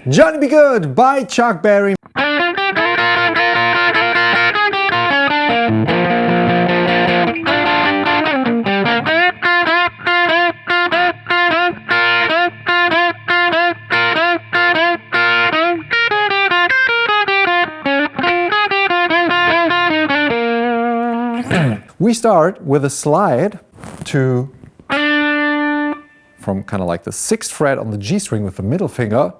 Johnny Be Good by Chuck Berry. We start with a slide from kind of like the 6th fret on the G string with the middle finger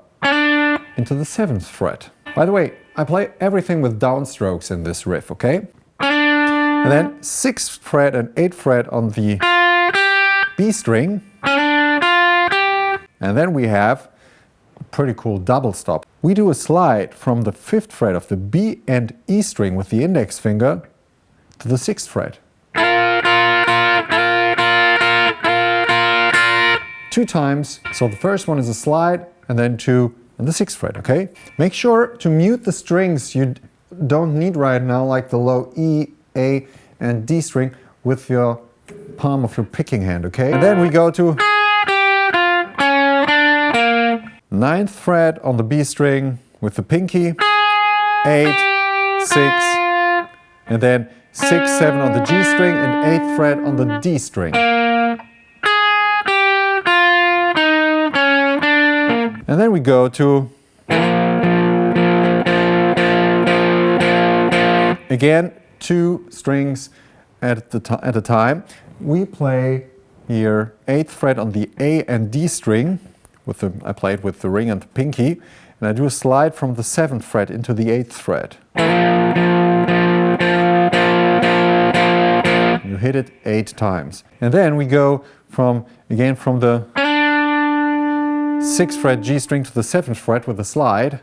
into the 7th fret. By the way, I play everything with downstrokes in this riff, okay? And then 6th fret and 8th fret on the B string. And then we have a pretty cool double stop. We do a slide from the 5th fret of the B and E string with the index finger to the 6th fret. 2 times. So the first one is a slide and then 2 and the 6th fret, okay? Make sure to mute the strings you don't need right now, like the low E, A and D string with your palm of your picking hand, okay? And then we go to 9th fret on the B string with the pinky, 8, 6, and then 6, 7 on the G string and 8th fret on the D string. And then we go to, again, 2 strings at a time. We play here 8th fret on the A and D string. I play it with the ring and the pinky. And I do a slide from the 7th fret into the 8th fret. You hit it 8 times. And then we go from the 6th fret G string to the 7th fret with a slide.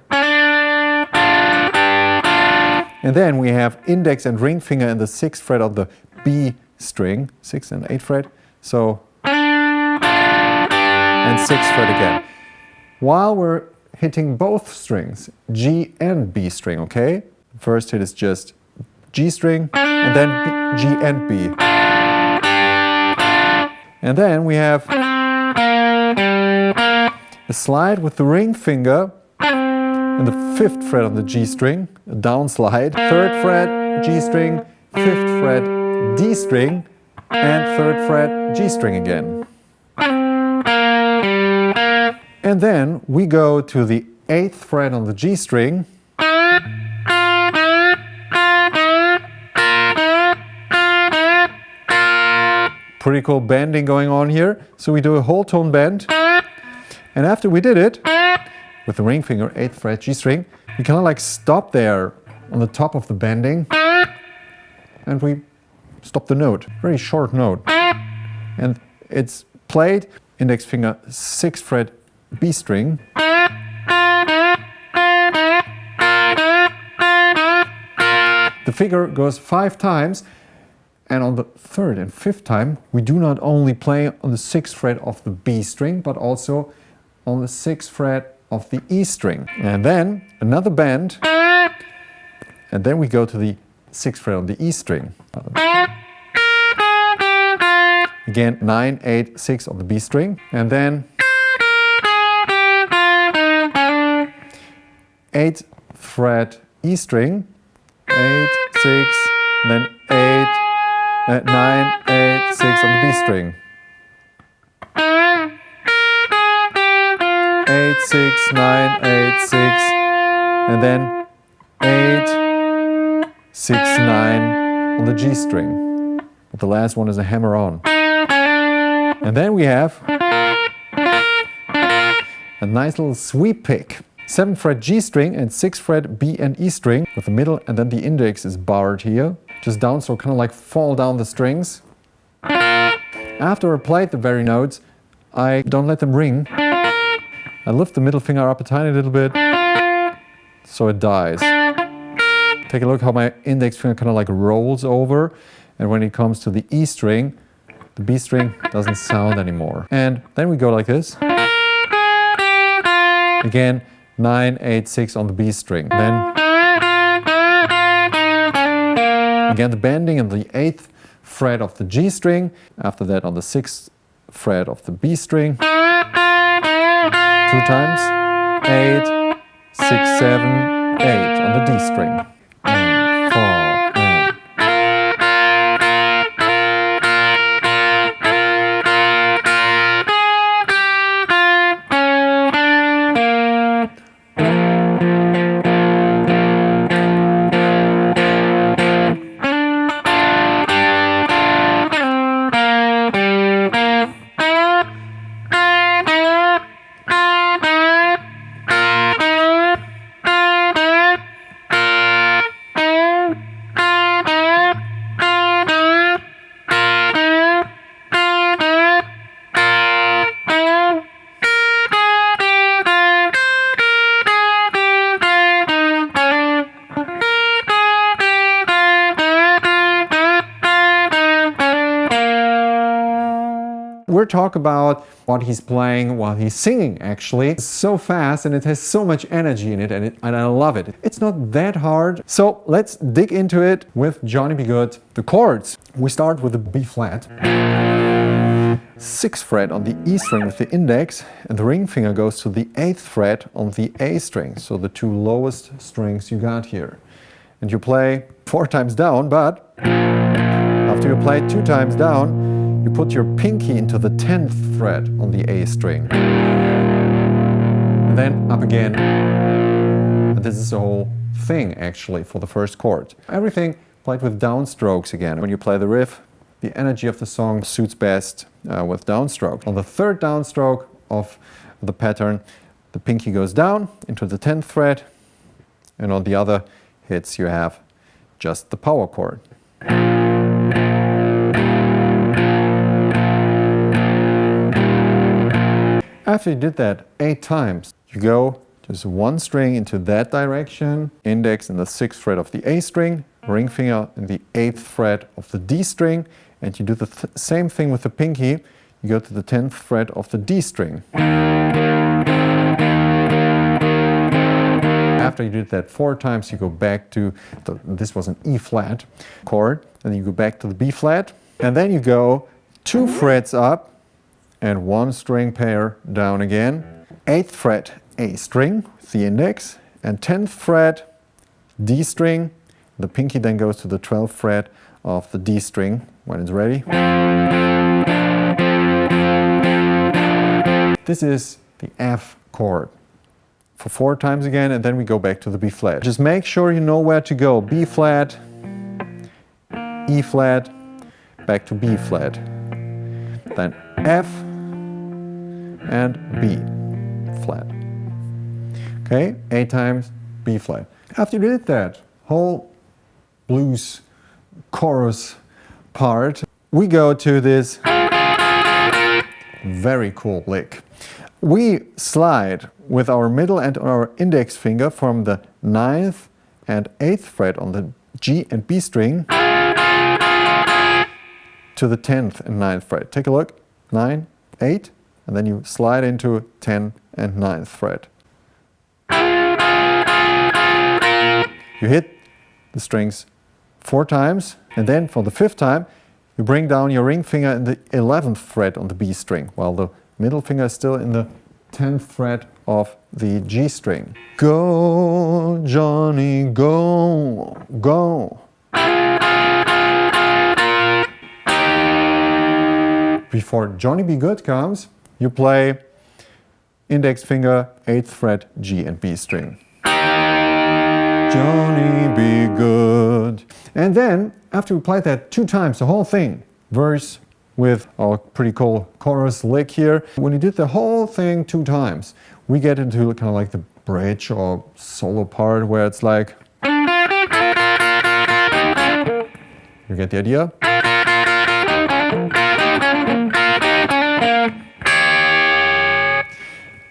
And then we have index and ring finger in the 6th fret of the B string, 6th and 8th fret. So, and 6th fret again. While we're hitting both strings, G and B string, okay? The first hit is just G string and then G and B. And then we have a slide with the ring finger and the 5th fret on the G string, a down slide, 3rd fret G string, 5th fret D string, and 3rd fret G string again. And then we go to the 8th fret on the G string, pretty cool bending going on here. So we do a whole tone bend. And after we did it, with the ring finger, 8th fret G string, we kind of like stop there on the top of the bending. And we stop the note, very short note. And it's played, index finger, 6th fret B string. The figure goes 5 times. And on the 3rd and 5th time, we do not only play on the 6th fret of the B string, but also on the 6th fret of the E string. And then another bend, and then we go to the 6th fret on the E string. Again, 9, 8, 6 on the B string, and then 8th fret E string, 8, 6, then 8, 9, 8, 6 on the B string. 8, 6, 9, 8, 6, and then 8, 6, 9 on the G string. But the last one is a hammer on. And then we have a nice little sweep pick. 7th fret G string and 6th fret B and E string with the middle, and then the index is barred here. Just down, so kind of like fall down the strings. After I played the very notes, I don't let them ring. I lift the middle finger up a tiny little bit, so it dies. Take a look how my index finger kind of like rolls over, and when it comes to the E string, the B string doesn't sound anymore. And then we go like this. Again, 9, 8, 6 on the B string. Then again the bending in the 8th fret of the G string. After that on the 6th fret of the B string. 2 times. 8, 6, 7, 8 on the D string. And 4, and we're talking about what he's playing while he's singing, actually. It's so fast and it has so much energy in it, and I love it. It's not that hard. So let's dig into it with Johnny B. Goode, the chords. We start with the B flat. 6th fret on the E string with the index, and the ring finger goes to the 8th fret on the A string. So the two lowest strings you got here. And you play 4 times down, but after you play 2 times down, you put your pinky into the 10th fret on the A string. And then up again. And this is the whole thing, actually, for the first chord. Everything played with downstrokes again. When you play the riff, the energy of the song suits best with downstroke. On the 3rd downstroke of the pattern, the pinky goes down into the 10th fret, and on the other hits you have just the power chord. After you did that 8 times, you go just 1 string into that direction, index in the 6th fret of the A string, ring finger in the 8th fret of the D string, and you do the same thing with the pinky. You go to the 10th fret of the D string. After you did that 4 times, you go back to, this was an E flat chord, and then you go back to the B flat, and then you go 2 frets up, and 1 string pair down again. 8th fret A string with the index, and 10th fret D string. The pinky then goes to the 12th fret of the D string when it's ready. This is the F chord. For 4 times again, and then we go back to the B flat. Just make sure you know where to go. B flat, E flat, back to B flat. Then F, and B flat. Okay, 8 times B flat. After you did that whole blues chorus part, we go to this very cool lick. We slide with our middle and our index finger from the 9th and 8th fret on the G and B string to the 10th and 9th fret. Take a look, 9, 8, and then you slide into 10 and 9th fret. You hit the strings 4 times, and then for the 5th time, you bring down your ring finger in the 11th fret on the B string, while the middle finger is still in the 10th fret of the G string. Go, Johnny, go, go. Before Johnny B. Goode comes, you play index finger, 8th fret, G and B string. Johnny B. Goode. And then, after we played that 2 times, the whole thing, verse with our pretty cool chorus lick here, when you did the whole thing 2 times, we get into kind of like the bridge or solo part where it's like, you get the idea?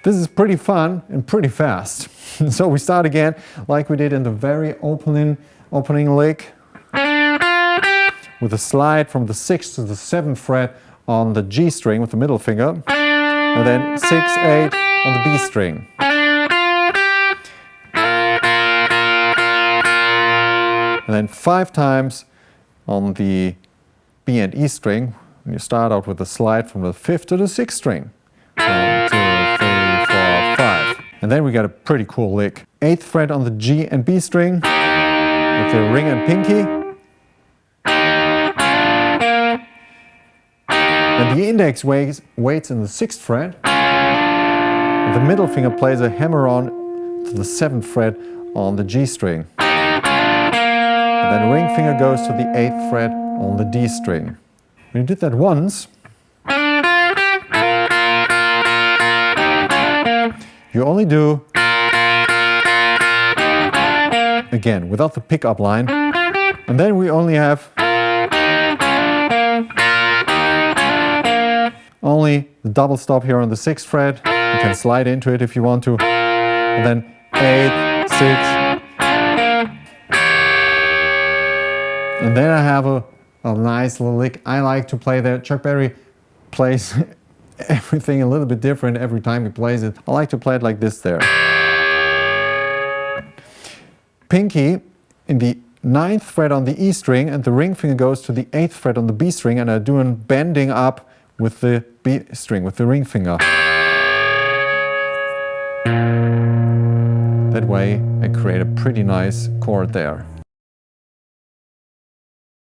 This is pretty fun and pretty fast. So we start again like we did in the very opening lick with a slide from the 6th to the 7th fret on the G string with the middle finger, and then 6, 8 on the B string. And then 5 times on the B and E string, and you start out with a slide from the 5th to the 6th string. 1, 2, 3, 4, 5. And And then we got a pretty cool lick. 8th fret on the G and B string with the ring and pinky. And the index waits in the 6th fret. And the middle finger plays a hammer-on to the 7th fret on the G string. And then the ring finger goes to the 8th fret on the D string. When you did that once, you only do, again, without the pickup line. And then we only have only the double stop here on the 6th fret. You can slide into it if you want to. And then 8, 6. And then I have a nice little lick. I like to play there. Chuck Berry plays everything a little bit different every time he plays it. I like to play it like this there. Pinky in the 9th fret on the E string, and the ring finger goes to the 8th fret on the B string, and I'm doing bending up with the B string, with the ring finger. That way I create a pretty nice chord there.